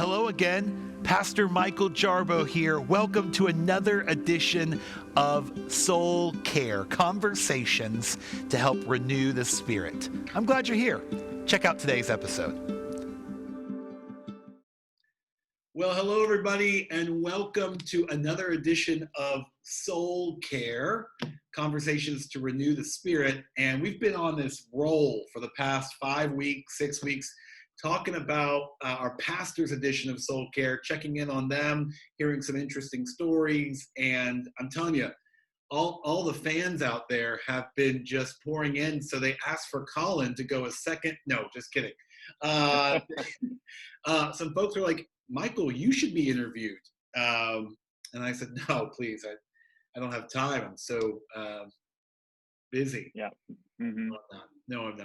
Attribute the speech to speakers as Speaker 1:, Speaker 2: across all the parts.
Speaker 1: Hello again, Pastor Michael Jarboe here. Welcome to another edition of Soul Care, conversations to help renew the spirit. I'm glad you're here. Check out today's episode. Well, hello everybody, and welcome to another edition of Soul Care, conversations to renew the spirit. And we've been on this roll for the past 5 weeks, 6 weeks, talking about our pastor's edition of Soul Care, checking in on them, hearing some interesting stories. And I'm telling you, all the fans out there have been just pouring in. So they asked for Colin to go a second. No, just kidding. Some folks were like, Michael, you should be interviewed. And I said, no, please. I don't have time. I'm so busy.
Speaker 2: Yeah. Mm-hmm.
Speaker 1: No, I'm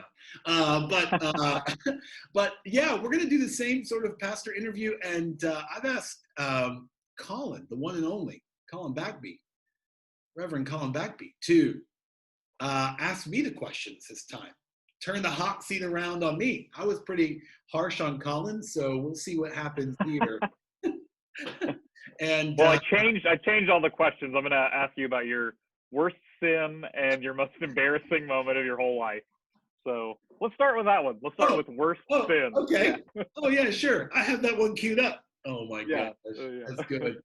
Speaker 1: not. But yeah, we're going to do the same sort of pastor interview. And I've asked Colin, the one and only, Colin Bagby, Reverend Colin Bagby, to ask me the questions this time. Turn the hot seat around on me. I was pretty harsh on Colin, so we'll see what happens here. And
Speaker 2: well, I changed all the questions. I'm going to ask you about your worst sin and your most embarrassing moment of your whole life. So let's start with that one. Let's start with worst sin.
Speaker 1: Okay. Yeah. Oh yeah, sure. I have that one queued up. Oh my gosh, that's good.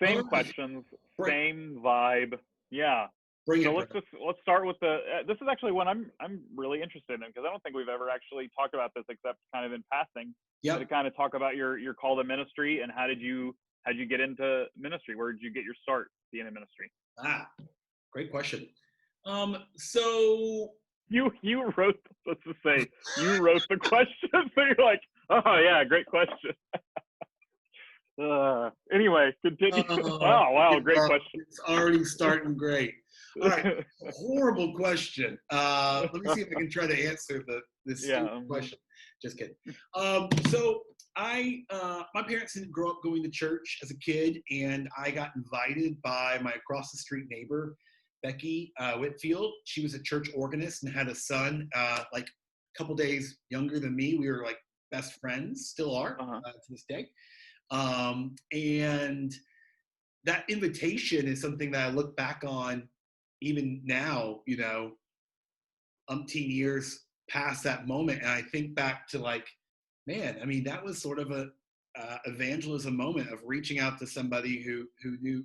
Speaker 2: Same questions, same vibe. Yeah. Let's start with this is actually one I'm really interested in, because I don't think we've ever actually talked about this except kind of in passing.
Speaker 1: Yeah.
Speaker 2: To kind of talk about your call to ministry and how did you get into ministry? Where did you get your start being in ministry?
Speaker 1: Great question. So
Speaker 2: you wrote, let's just say you wrote the question, so you're like, oh yeah, great question. Anyway, continue. Oh wow, great question.
Speaker 1: It's already starting great. All right, horrible question. Let me see if I can try to answer this question. Just kidding. So my parents didn't grow up going to church as a kid, and I got invited by my across the street neighbor, Becky Whitfield. She was a church organist and had a son like a couple days younger than me. We were like best friends, still are to this day. And that invitation is something that I look back on even now, umpteen years past that moment. And I think back to like, man, I mean, that was sort of a evangelism moment of reaching out to somebody who knew,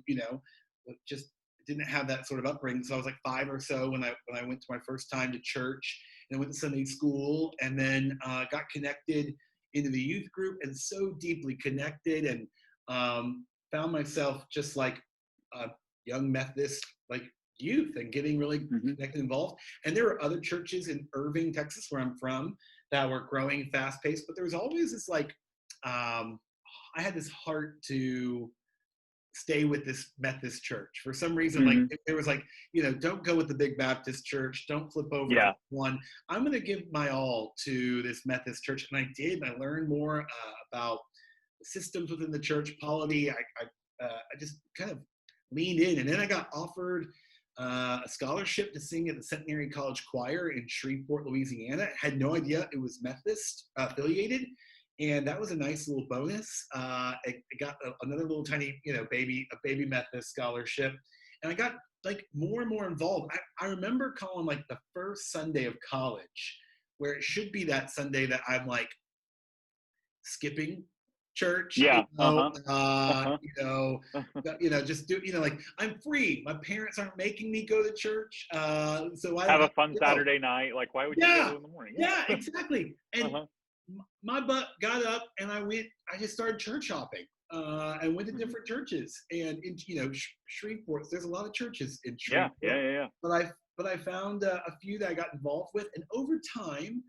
Speaker 1: just didn't have that sort of upbringing. So I was like 5 or so when I went to my first time to church, and I went to Sunday school, and then got connected into the youth group, and so deeply connected, and found myself just like a young Methodist like youth and getting really connected, involved. And there were other churches in Irving, Texas, where I'm from, that were growing fast paced, but there was always this like I had this heart to stay with this Methodist church for some reason. Like there was like, don't go with the big Baptist church, don't flip over one. I'm going to give my all to this Methodist church. And I did. I learned more about the systems within the church, polity. I just kind of leaned in, and then I got offered a scholarship to sing at the Centenary College Choir in Shreveport, Louisiana. I had no idea it was Methodist affiliated. And that was a nice little bonus. It got another little tiny, baby Methodist scholarship. And I got like more and more involved. I remember calling like the first Sunday of college, where it should be that Sunday that I'm like skipping church.
Speaker 2: Yeah.
Speaker 1: Just do, like I'm free. My parents aren't making me go to church. So I
Speaker 2: have a fun Saturday night. Like, why would you go in the morning?
Speaker 1: Yeah, exactly. And my butt got up, and I just started church hopping and went to different churches. And in Shreveport, there's a lot of churches in Shreveport.
Speaker 2: Yeah.
Speaker 1: But I found a few that I got involved with, and over time,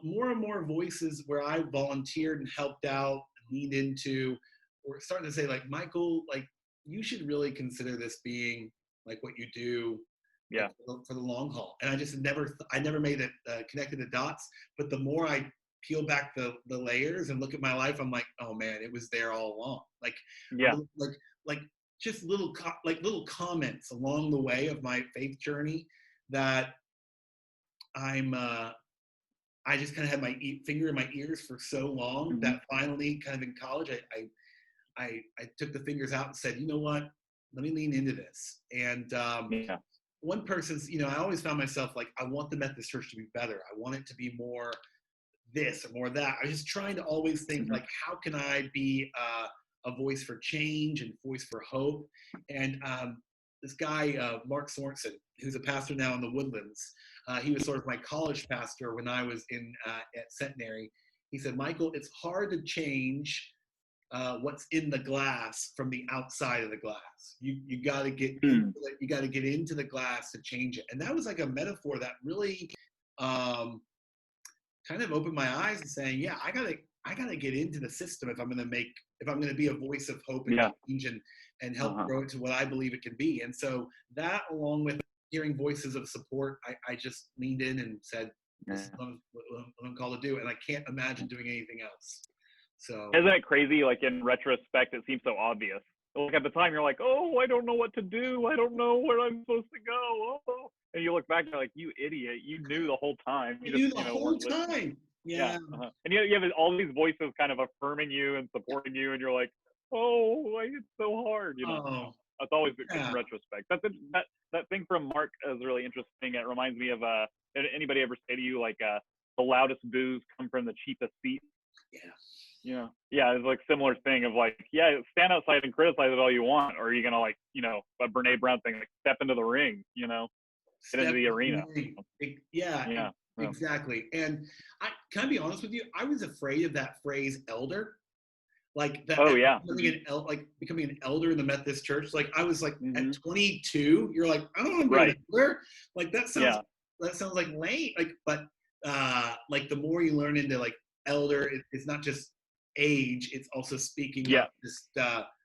Speaker 1: more and more voices where I volunteered and helped out and leaned into, were starting to say like, Michael, like you should really consider this being like what you do.
Speaker 2: Yeah.
Speaker 1: For the long haul. And I just never made it connected the dots. But the more I peel back the layers and look at my life, I'm like, oh man, it was there all along. Like, like just little comments along the way of my faith journey that I I just kind of had my finger in my ears for so long that finally, kind of in college, I took the fingers out and said, you know what, let me lean into this. And one person's, I always found myself like, I want the Methodist Church to be better. I want it to be more this or more that. I was just trying to always think like, how can I be a voice for change and voice for hope? And this guy, Mark Sorensen, who's a pastor now in the Woodlands, he was sort of my college pastor when I was at Centenary. He said, Michael, it's hard to change what's in the glass from the outside of the glass. You got to get you got to get into the glass to change it. And that was like a metaphor that really kind of opened my eyes and saying, yeah, I gotta get into the system if I'm gonna be a voice of hope and change and help grow it to what I believe it can be. And so that, along with hearing voices of support, I just leaned in and said, this is what I'm called to do, and I can't imagine doing anything else. So
Speaker 2: isn't it crazy? Like in retrospect, it seems so obvious. Like at the time, you're like, oh, I don't know what to do. I don't know where I'm supposed to go. Oh. And you look back and you're like, you idiot, you knew the whole time.
Speaker 1: You knew the whole time. Yeah.
Speaker 2: And you have all these voices kind of affirming you and supporting you, and you're like, oh, it's so hard. That's always in retrospect. That thing from Mark is really interesting. It reminds me of anybody ever say to you like the loudest boos come from the cheapest seats? Yeah, it's like similar thing of like, stand outside and criticize it all you want, or are you gonna like, a Brene Brown thing, like step into the ring, get into the arena.
Speaker 1: Exactly. And can I be honest with you? I was afraid of that phrase elder, like that. Becoming an elder in the Methodist Church. Like I was like at 22, you're like, I don't want to be an elder. Like that sounds like lame. Like, but like the more you learn into like elder, it's not just age, it's also speaking up. Just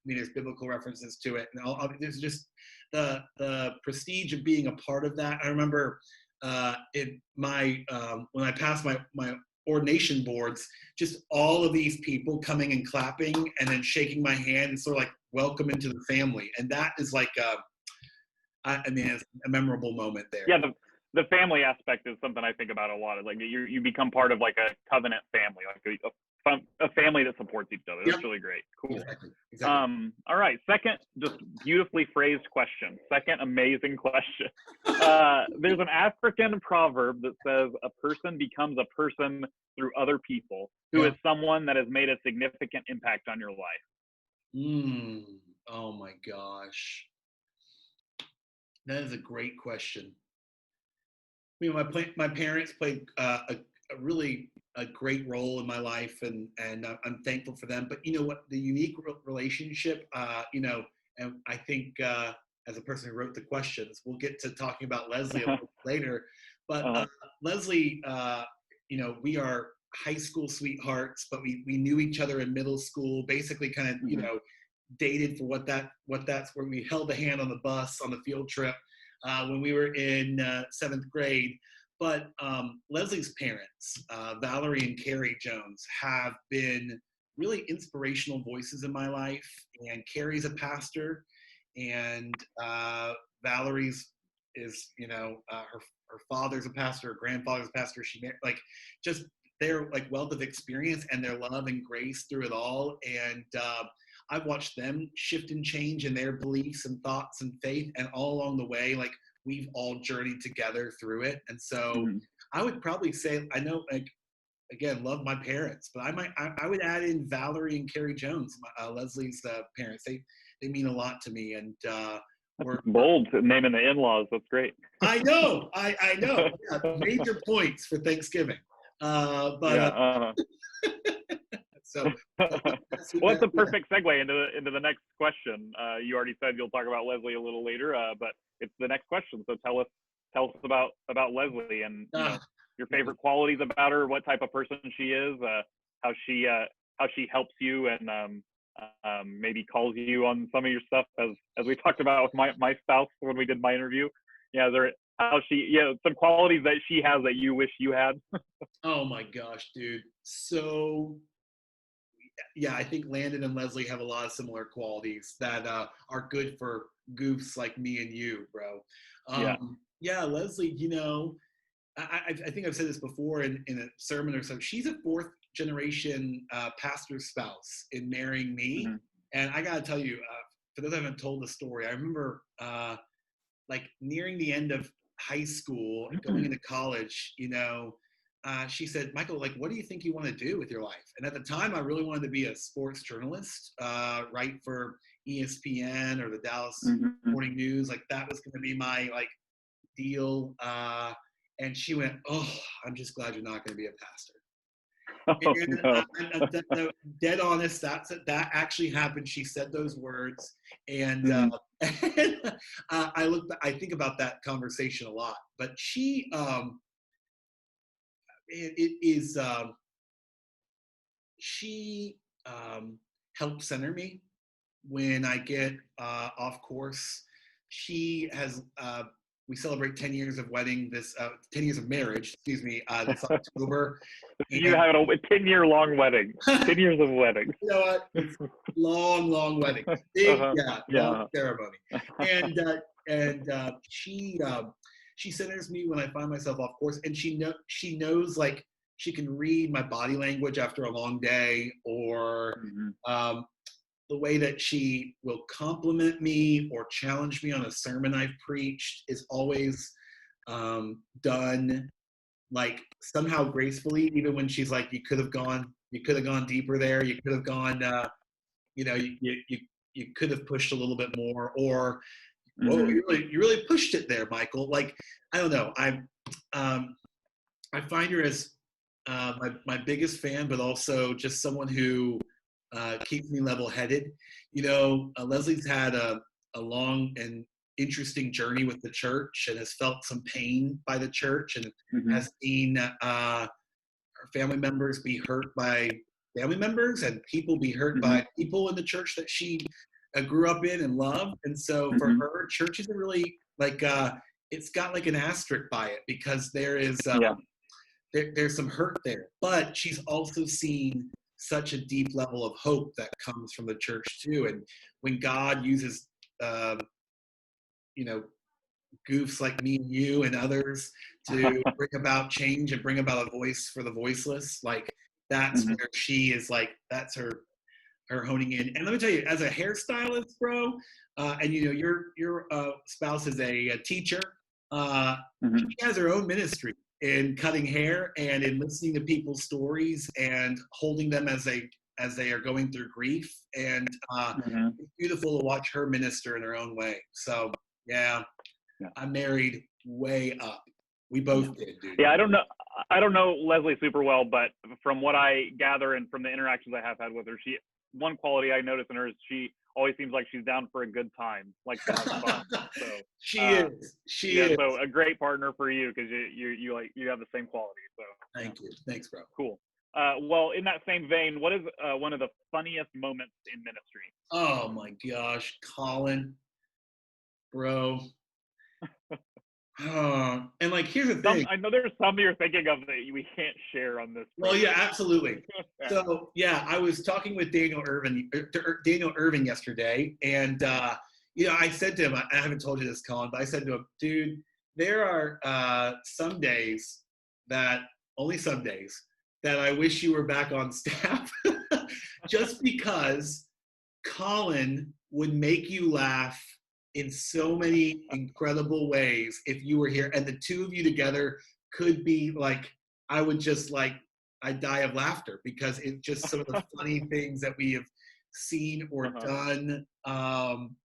Speaker 1: there's biblical references to it, and there's just the prestige of being a part of that. I remember in my when I passed my ordination boards, just all of these people coming and clapping and then shaking my hand and sort of like welcome into the family, and that is like it's a memorable moment there.
Speaker 2: Yeah, the family aspect is something I think about a lot. Like you become part of like a covenant family, like a family that supports each other. That's really great. Cool.
Speaker 1: Exactly.
Speaker 2: All right. Second, just beautifully phrased question. Second, amazing question. There's an African proverb that says a person becomes a person through other people, who is someone that has made a significant impact on your life.
Speaker 1: Oh my gosh. That is a great question. I mean, my parents played a really great role in my life, and I'm thankful for them. But you know what, the unique relationship, and I think as a person who wrote the questions, we'll get to talking about Leslie a little later. But Leslie, we are high school sweethearts, but we knew each other in middle school. Basically, kind of dated for that's where we held a hand on the bus on the field trip when we were in 7th grade. But Leslie's parents, Valerie and Carrie Jones, have been really inspirational voices in my life. And Carrie's a pastor, and Valerie's is, her father's a pastor, her grandfather's a pastor. She like just their like wealth of experience and their love and grace through it all. And I've watched them shift and change in their beliefs and thoughts and faith, and all along the way, like we've all journeyed together through it. And so I would probably say, I know, like, again, love my parents, but I would add in Valerie and Carrie Jones, Leslie's parents. They mean a lot to me, and we're
Speaker 2: bold naming the in-laws. That's great.
Speaker 1: I know. Yeah, major points for Thanksgiving. So
Speaker 2: what's the perfect segue into the next question? You already said you'll talk about Leslie a little later, but it's the next question. So tell us about Leslie and your favorite qualities about her, what type of person she is, how she helps you, and maybe calls you on some of your stuff, as we talked about with my spouse when we did my interview. Some qualities that she has that you wish you had.
Speaker 1: Oh my gosh, dude. So yeah, I think Landon and Leslie have a lot of similar qualities that are good for goofs like me and you, bro. Leslie, I think I've said this before in a sermon or so. She's a fourth generation pastor's spouse in marrying me.
Speaker 2: Mm-hmm.
Speaker 1: And I got to tell you, for those who haven't told the story, I remember like nearing the end of high school, going into college, she said, Michael, like, what do you think you want to do with your life? And at the time, I really wanted to be a sports journalist, write for ESPN or the Dallas Morning News. Like, that was going to be my, like, deal. And she went, oh, I'm just glad you're not going to be a pastor.
Speaker 2: Oh,
Speaker 1: and
Speaker 2: no.
Speaker 1: I'm dead honest, that actually happened. She said those words. And, I think about that conversation a lot. But she, she helps center me when I get off course. She has, we celebrate 10 years of wedding 10 years of marriage, excuse me, this October.
Speaker 2: You have a 10-year long wedding, 10 years of wedding.
Speaker 1: You know what? It's long wedding. Big, long ceremony. And she centers me when I find myself off course, and she knows, like, she can read my body language after a long day, or the way that she will compliment me or challenge me on a sermon I've preached is always done, like, somehow gracefully, even when she's like, you could have gone deeper there. You could have gone, you could have pushed a little bit more, or, whoa, you really pushed it there, Michael. Like, I don't know. I find her as my biggest fan, but also just someone who keeps me level-headed. Leslie's had a long and interesting journey with the church, and has felt some pain by the church, and has seen her family members be hurt by family members, and people be hurt by people in the church that she grew up in and loved. And so for her, church isn't really like, it's got like an asterisk by it, because there is there's some hurt there. But she's also seen such a deep level of hope that comes from the church too. And when God uses goofs like me and you and others to bring about change and bring about a voice for the voiceless, like, that's where she is, like, that's her honing in. And let me tell you, as a hairstylist, bro, and your spouse is a teacher, she has her own ministry in cutting hair and in listening to people's stories and holding them as they are going through grief. And it's beautiful to watch her minister in her own way. So I married way up. We both did, dude.
Speaker 2: Yeah, I don't know Leslie super well, but from what I gather and from the interactions I have had with her, one quality I notice in her is she always seems like she's down for a good time, like to have fun. So
Speaker 1: she is.
Speaker 2: So a great partner for you, because you have the same quality. So
Speaker 1: thank you. Thanks, bro.
Speaker 2: Cool. Well, in that same vein, what is one of the funniest moments in ministry?
Speaker 1: Oh my gosh, Colin, bro. And like, here's the thing.
Speaker 2: I know there's some you're thinking of that we can't share on this.
Speaker 1: Well, yeah, absolutely. So I was talking with Daniel Irving yesterday, and I said to him, I haven't told you this, Colin, but I said to him, dude, there are only some days that I wish you were back on staff, just because Colin would make you laugh in so many incredible ways if you were here, and the two of you together could be like, I die of laughter, because it's just some of the funny things that we have seen or done. Sometimes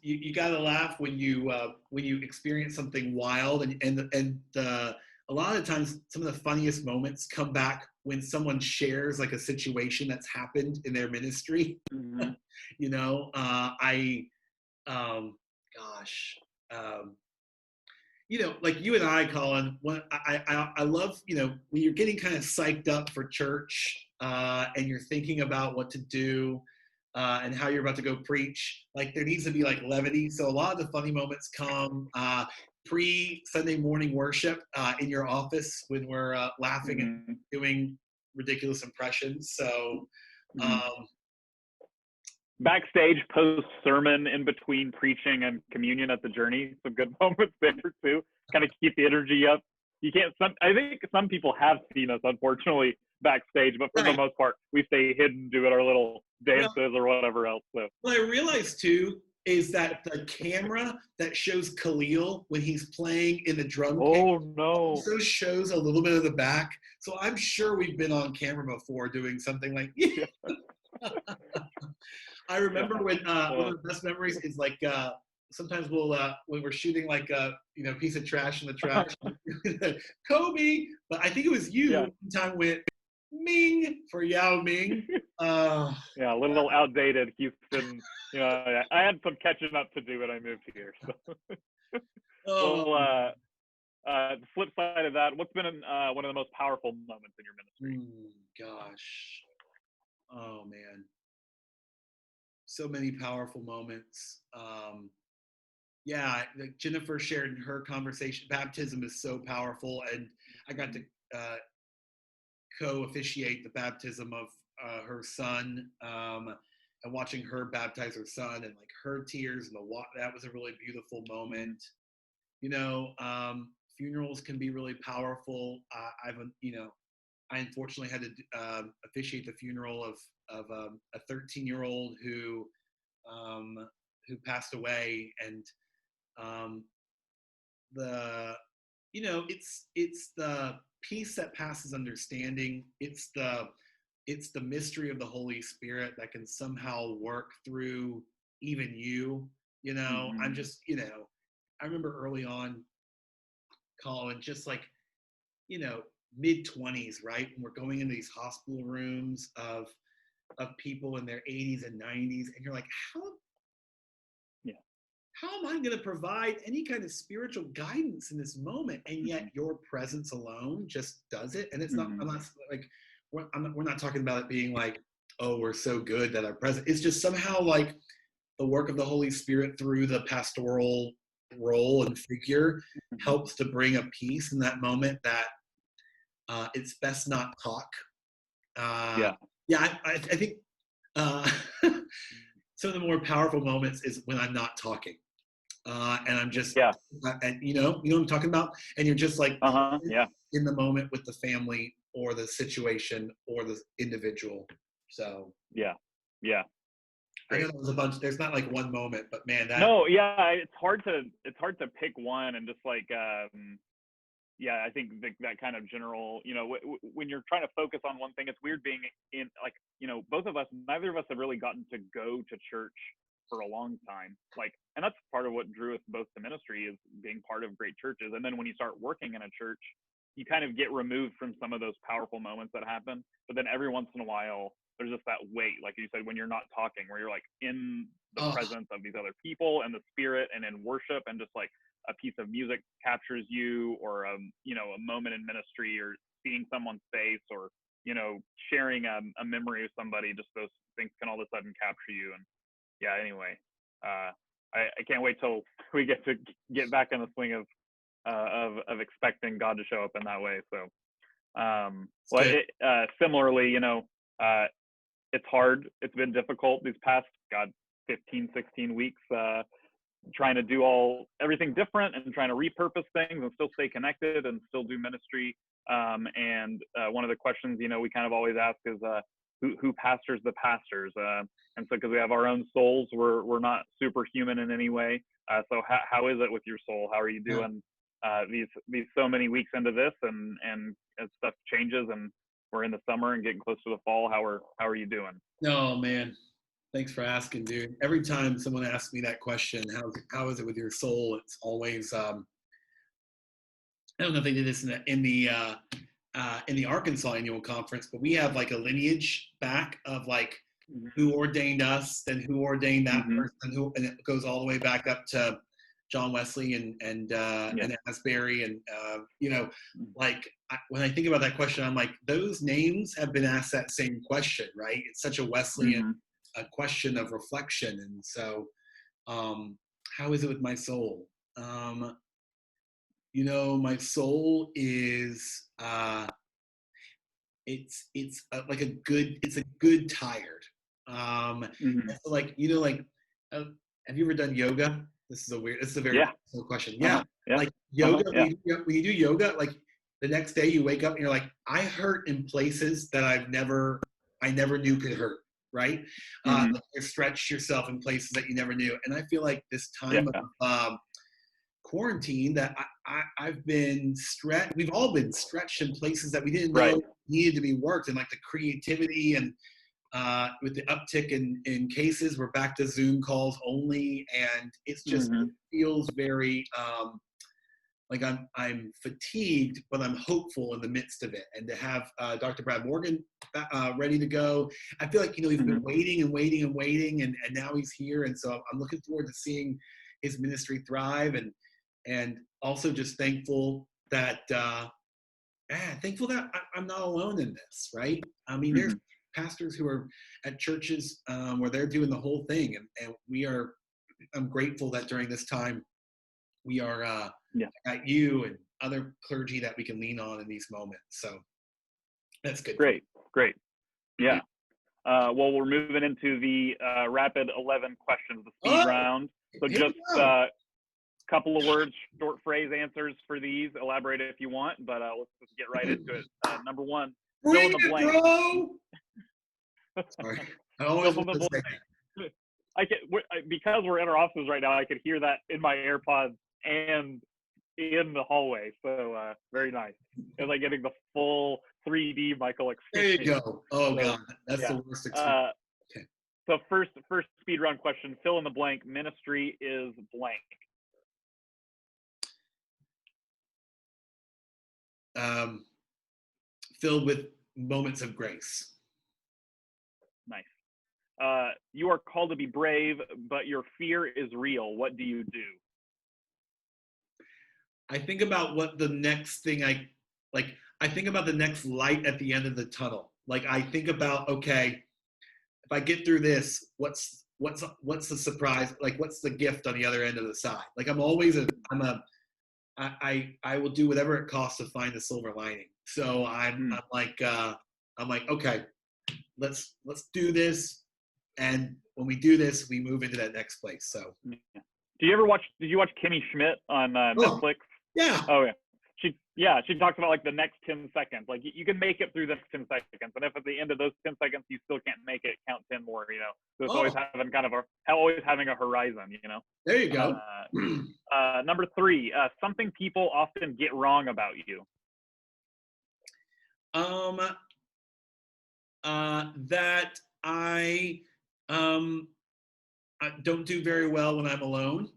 Speaker 1: you gotta laugh when you experience something wild, and a lot of the times some of the funniest moments come back when someone shares, like, a situation that's happened in their ministry. Like you and I, Colin, I love, when you're getting kind of psyched up for church, and you're thinking about what to do, and how you're about to go preach. Like, there needs to be, like, levity. So a lot of the funny moments come pre-Sunday morning worship in your office, when we're laughing and doing ridiculous impressions. So
Speaker 2: backstage post sermon in between preaching and communion at the Journey. Some good moments there too. Kind of keep the energy up. You can't. I think some people have seen us, unfortunately, backstage, but for the most part, we stay hidden doing our little dances or whatever else. So.
Speaker 1: What I realized too is that the camera that shows Khalil when he's playing in the drum kit also shows a little bit of the back. So I'm sure we've been on camera before doing something like. I remember when one of the best memories is like sometimes we'll when we're shooting like a piece of trash in the trash, Kobe. But I think it was you. One time went Ming for Yao Ming.
Speaker 2: A little outdated Houston. I had some catching up to do when I moved here. So. The flip side of that, what's been one of the most powerful moments in your ministry?
Speaker 1: Gosh. Oh man. So many powerful moments. Like Jennifer shared in her conversation, baptism is so powerful, and I got to co-officiate the baptism of her son, and watching her baptize her son, and like her tears and that was a really beautiful moment. Funerals can be really powerful. I unfortunately had to officiate the funeral of a 13-year-old who passed away, and it's the peace that passes understanding. It's the mystery of the Holy Spirit that can somehow work through even you. I'm just I remember early on, Colin, just like mid-20s, right? When we're going into these hospital rooms of people in their 80s and 90s, and you're like, how am I going to provide any kind of spiritual guidance in this moment? And yet your presence alone just does it. And it's not, I'm not like, we're not talking about it being like, oh, we're so good that our presence, it's just somehow like the work of the Holy Spirit through the pastoral role and figure helps to bring a peace in that moment that it's best not talk. I think some of the more powerful moments is when I'm not talking, and I'm just and you know what I'm talking about, and you're just like in the moment with the family or the situation or the individual. So I know there's a bunch. There's not like one moment, but man,
Speaker 2: it's hard to pick one and just like I think that kind of general, when you're trying to focus on one thing, it's weird being in like, both of us, neither of us have really gotten to go to church for a long time. Like, and that's part of what drew us both to ministry, is being part of great churches. And then when you start working in a church, you kind of get removed from some of those powerful moments that happen. But then every once in a while, there's just that weight, like you said, when you're not talking, where you're like in the presence of these other people and the Spirit and in worship, and just like a piece of music captures you, or a moment in ministry, or seeing someone's face, or sharing a memory of somebody. Just those things can all of a sudden capture you. And anyway, I can't wait till we get to get back in the swing of expecting God to show up in that way. So similarly, it's hard, it's been difficult these past 15, 16 weeks, trying to do everything different, and trying to repurpose things and still stay connected and still do ministry. And one of the questions, we kind of always ask is, who pastors the pastors? And so, because we have our own souls, we're not superhuman in any way. So how is it with your soul? How are you doing these so many weeks into this, and as stuff changes, and we're in the summer and getting close to the fall? How are you doing?
Speaker 1: Oh man, thanks for asking, dude. Every time someone asks me that question, how is it with your soul? It's always I don't know if they did this in the Arkansas annual conference, but we have like a lineage back of like who ordained us, then who ordained that person, and it goes all the way back up to John Wesley and Asbury, and like when I think about that question, I'm like, those names have been asked that same question, right? It's such a Wesleyan a question of reflection. And so how is it with my soul? My soul is it's a good tired. And so like, like, have you ever done yoga? This is a very personal question. Yeah. Like yoga, when you do yoga, like the next day you wake up and you're like, I hurt in places that I never knew could hurt. Right. Like you stretch yourself in places that you never knew. And I feel like this time of quarantine that I've been stretched, we've all been stretched in places that we didn't know needed to be worked, and like the creativity and with the uptick in cases, we're back to Zoom calls only, and it's just it feels very like I'm fatigued, but I'm hopeful in the midst of it. And to have Dr. Brad Morgan ready to go, I feel like we've been waiting and waiting and waiting, and now he's here, and so I'm looking forward to seeing his ministry thrive, and also just thankful that I'm not alone in this, right? I mean, there's pastors who are at churches where they're doing the whole thing, and I'm grateful that during this time we are at you and other clergy that we can lean on in these moments. So that's good.
Speaker 2: Great. Yeah. Well, we're moving into the rapid 11 questions, the speed round. So just couple of words, short phrase answers for these. Elaborate if you want, but let's just get right into it. Number one, fill in the blank.
Speaker 1: Bro! Sorry. I always want to say that.
Speaker 2: Because we're in our offices right now, I could hear that in my AirPods and in the hallway. So very nice. It's like getting the full 3D Michael experience.
Speaker 1: There you go. Oh God, that's the worst experience.
Speaker 2: Okay. So first speed round question, fill in the blank. Ministry is blank.
Speaker 1: Filled with moments of grace.
Speaker 2: Nice. You are called to be brave, but your fear is real. What do you do?
Speaker 1: I think about what the next thing I think about the next light at the end of the tunnel. Like I think about, okay, if I get through this, what's the surprise? Like what's the gift on the other end of the side? Like I will do whatever it costs to find the silver lining. So I'm like, okay, let's do this. And when we do this, we move into that next place. So,
Speaker 2: did you watch Kimmy Schmidt on Netflix?
Speaker 1: Yeah.
Speaker 2: Oh yeah. She talks about like the next 10 seconds. Like you can make it through the next 10 seconds, and if at the end of those 10 seconds you still can't make it, count 10 more. So it's always having a horizon.
Speaker 1: There you go.
Speaker 2: Number 3, something people often get wrong about you.
Speaker 1: That I don't do very well when I'm alone.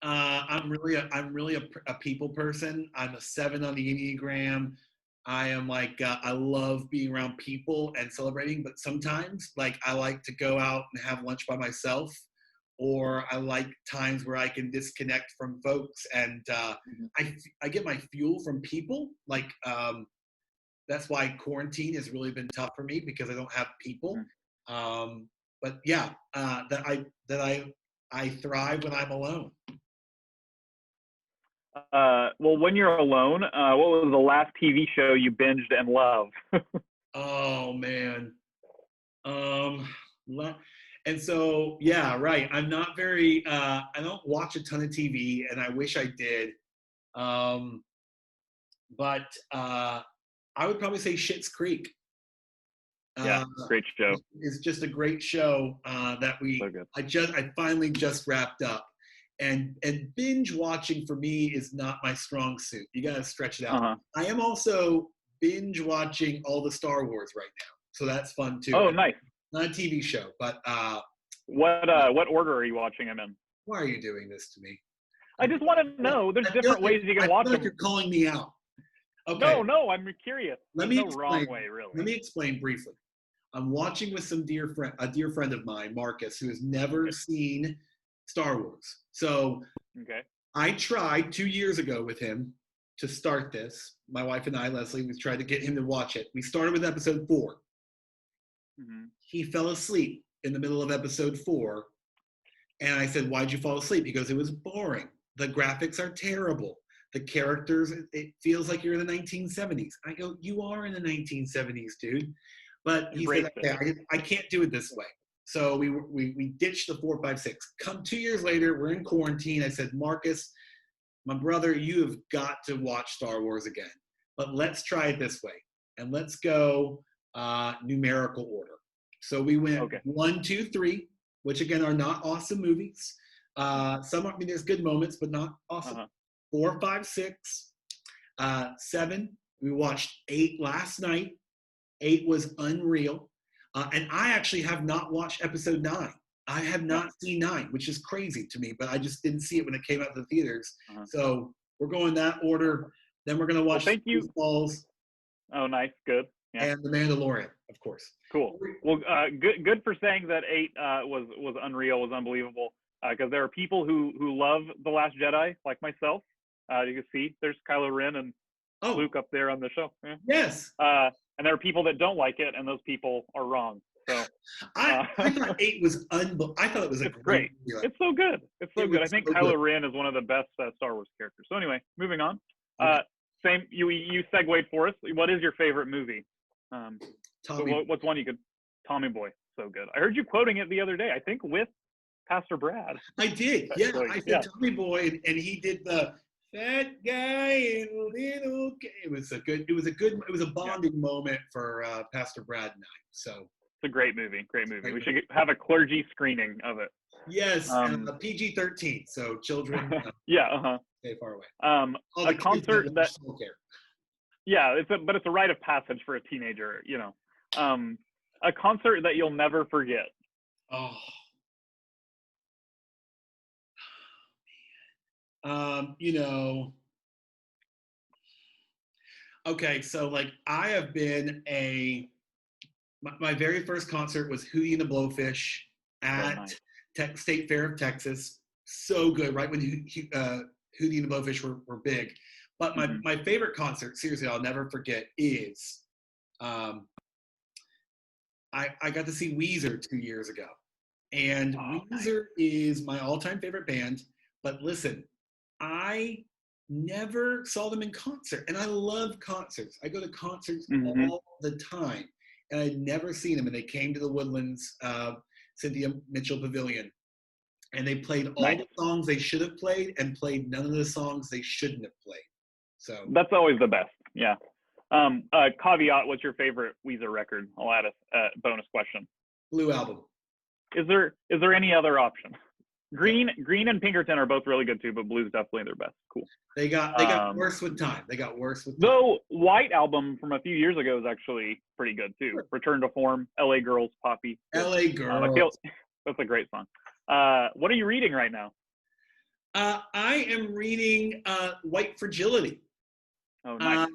Speaker 1: I'm really a people person. I'm a 7 on the Enneagram. I am like, I love being around people and celebrating, but sometimes like I like to go out and have lunch by myself, or I like times where I can disconnect from folks, and I get my fuel from people. Like that's why quarantine has really been tough for me, because I don't have people. But yeah, that I thrive when I'm alone.
Speaker 2: Well, when you're alone, what was the last TV show you binged and loved?
Speaker 1: Oh man. And so, yeah, right. I'm not very, I don't watch a ton of TV, and I wish I did. But I would probably say Schitt's Creek.
Speaker 2: Yeah, great show.
Speaker 1: It's just a great show that I finally just wrapped up. And binge watching for me is not my strong suit. You got to stretch it out. I am also binge watching all the Star Wars right now, so that's fun too.
Speaker 2: Oh, nice.
Speaker 1: Not a TV show, but
Speaker 2: what order are you watching them in?
Speaker 1: Why are you doing this to me?
Speaker 2: I just want to know. There's different ways you can watch them.
Speaker 1: You're calling me out. Okay.
Speaker 2: No, I'm curious. There's no wrong way, really.
Speaker 1: Let me explain briefly. I'm watching with a dear friend of mine, Marcus, who has never seen Star Wars. So I tried 2 years ago with him to start this. My wife and I, Leslie, we tried to get him to watch it. We started with episode 4. He fell asleep in the middle of episode 4. And I said, why'd you fall asleep? He goes, it was boring. The graphics are terrible. The characters, it feels like you're in the 1970s. I go, you are in the 1970s, dude. But he said, okay, I can't do it this way. So we ditched the 4, 5, 6. Come 2 years later, we're in quarantine. I said, Marcus, my brother, you have got to watch Star Wars again. But let's try it this way. And let's go numerical order. So we went 1, 2, 3, which again are not awesome movies. Some, I mean, there's good moments, but not awesome. 4, 5, 6, 7. We watched 8 last night. 8 was unreal. And I actually have not watched episode 9. I have not seen 9, which is crazy to me, but I just didn't see it when it came out to the theaters. So we're going that order. Then we're going to watch Balls.
Speaker 2: Oh, nice. Good. Yeah.
Speaker 1: And The Mandalorian, of course.
Speaker 2: Cool. Well, good for saying that 8 was unreal, was unbelievable. Because there are people who love The Last Jedi, like myself. You can see there's Kylo Ren and Luke up there on the show. Yeah.
Speaker 1: Yes.
Speaker 2: And there are people that don't like it, and those people are wrong. So
Speaker 1: I thought 8 was unbelievable. I thought it was
Speaker 2: great. It's so good. It's so good. I think Kylo Ren is one of the best Star Wars characters. So anyway, moving on. Same. You segued for us. What is your favorite movie? What's one you could? Tommy Boy. So good. I heard you quoting it the other day. I think with Pastor Brad.
Speaker 1: I did. Yeah, I said Tommy Boy, and he did the fat guy and little. It was a bonding moment for Pastor Brad and I. So
Speaker 2: it's a great movie. Great movie. We should have a clergy screening of it.
Speaker 1: Yes, PG-13, so children. Stay far away.
Speaker 2: A concert that. Yeah, but it's a rite of passage for a teenager. You know, a concert that you'll never forget.
Speaker 1: Oh. You know, okay, so like I have been my very first concert was Hootie and the Blowfish at State Fair of Texas. So good, right when Hootie and the Blowfish were big. But my favorite concert, seriously, I'll never forget, is I got to see Weezer 2 years ago. And Weezer is my all-time favorite band. But listen, I never saw them in concert, and I love concerts. I go to concerts all the time, and I'd never seen them. And they came to the Woodlands, Cynthia Mitchell Pavilion, and they played all the songs they should have played, and played none of the songs they shouldn't have played. So
Speaker 2: that's always the best. Yeah. Caveat: what's your favorite Weezer record? I'll add a bonus question.
Speaker 1: Blue Album.
Speaker 2: Is there any other option? Green and Pinkerton are both really good too, but Blue's definitely their best. Cool.
Speaker 1: They got worse with time.
Speaker 2: Though White Album from a few years ago is actually pretty good too. Sure. Return to Form, LA Girls, Poppy.
Speaker 1: LA Girls.
Speaker 2: That's a great song. What are you reading right now?
Speaker 1: I am reading White Fragility.
Speaker 2: Oh, nice.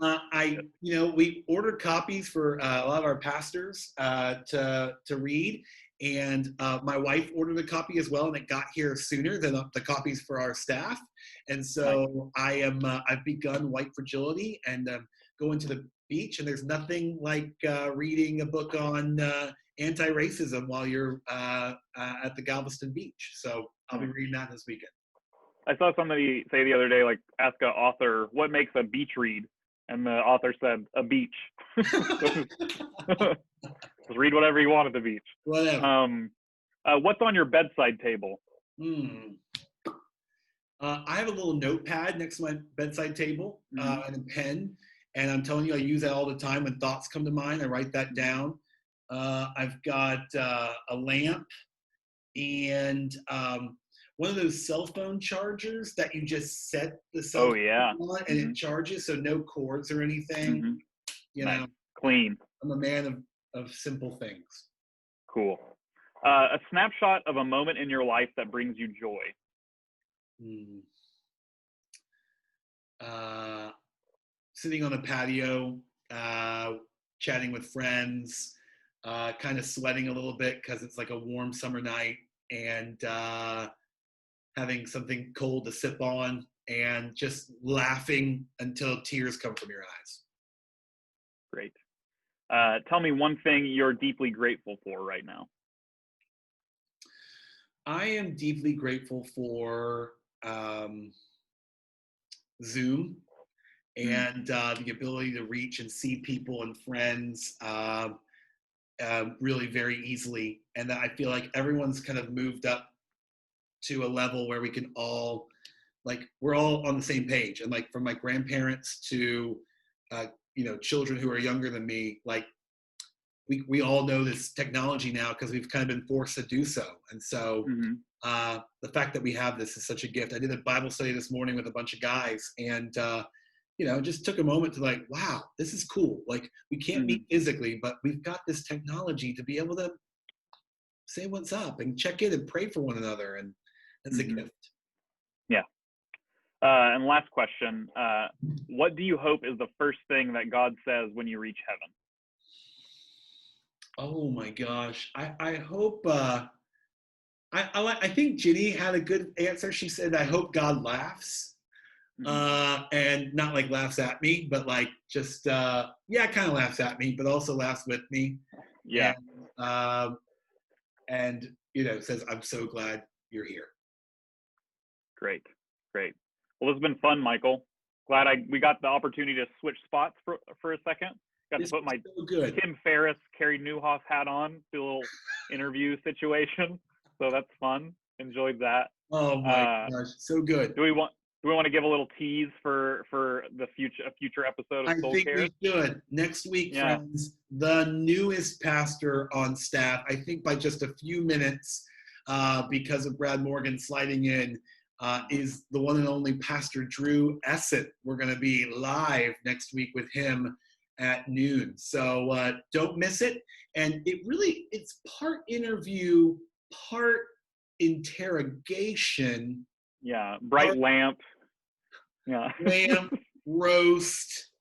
Speaker 1: We ordered copies for a lot of our pastors to read. And my wife ordered a copy as well, and it got here sooner than the copies for our staff. And so I've begun White Fragility and going to the beach. And there's nothing like reading a book on anti-racism while you're at the Galveston beach. So I'll be reading that this weekend.
Speaker 2: I saw somebody say the other day, like, ask an author, what makes a beach read? And the author said, a beach. Just read whatever you want at the beach.
Speaker 1: Whatever.
Speaker 2: What's on your bedside table?
Speaker 1: I have a little notepad next to my bedside table and a pen. And I'm telling you, I use that all the time. When thoughts come to mind, I write that down. I've got a lamp and one of those cell phone chargers that you just set the cell phone on and it charges, so no cords or anything. You know,
Speaker 2: clean.
Speaker 1: I'm a man of simple things.
Speaker 2: Cool. A snapshot of a moment in your life that brings you joy.
Speaker 1: Sitting on a patio, chatting with friends, kind of sweating a little bit because it's like a warm summer night, and having something cold to sip on, and just laughing until tears come from your eyes.
Speaker 2: Great. Tell me one thing you're deeply grateful for right now.
Speaker 1: I am deeply grateful for Zoom and the ability to reach and see people and friends really very easily. And that I feel like everyone's kind of moved up to a level where we can all, like, we're all on the same page. And like from my grandparents to, children who are younger than me, like we all know this technology now because we've kind of been forced to do so. And so the fact that we have this is such a gift. I did a Bible study this morning with a bunch of guys, and just took a moment to like, wow, this is cool. Like, we can't meet physically, but we've got this technology to be able to say what's up and check in and pray for one another. And that's a gift.
Speaker 2: Yeah. And last question, what do you hope is the first thing that God says when you reach heaven?
Speaker 1: Oh my gosh. I hope, I think Ginny had a good answer. She said, I hope God laughs. And not like laughs at me, but like just, kind of laughs at me, but also laughs with me.
Speaker 2: Yeah.
Speaker 1: And says, I'm so glad you're here.
Speaker 2: Great. Well, this has been fun, Michael. Glad we got the opportunity to switch spots for a second. Got to put my Tim Ferriss, Carrie Newhoff hat on, do a little interview situation. So that's fun. Enjoyed that.
Speaker 1: Oh my gosh, so good.
Speaker 2: Do we want to give a little tease for a future episode of Soul Care?
Speaker 1: I think we should. Next week, friends, the newest pastor on staff, I think by just a few minutes, because of Brad Morgan sliding in, is the one and only Pastor Drew Essett. We're going to be live next week with him at noon. So don't miss it. And it's part interview, part interrogation.
Speaker 2: Yeah, bright lamp. Yeah.
Speaker 1: Lamp, roast.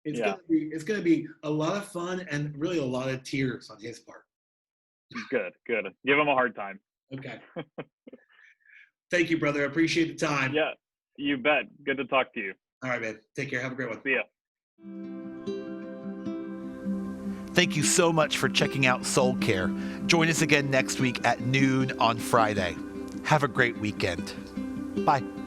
Speaker 1: It's gonna be a lot of fun and really a lot of tears on his part.
Speaker 2: Good. Give him a hard time.
Speaker 1: Okay. Thank you, brother. I appreciate the time.
Speaker 2: Yeah, you bet. Good to talk to you.
Speaker 1: All right, man. Take care. Have a great one.
Speaker 2: See ya.
Speaker 3: Thank you so much for checking out Soul Care. Join us again next week at noon on Friday. Have a great weekend. Bye.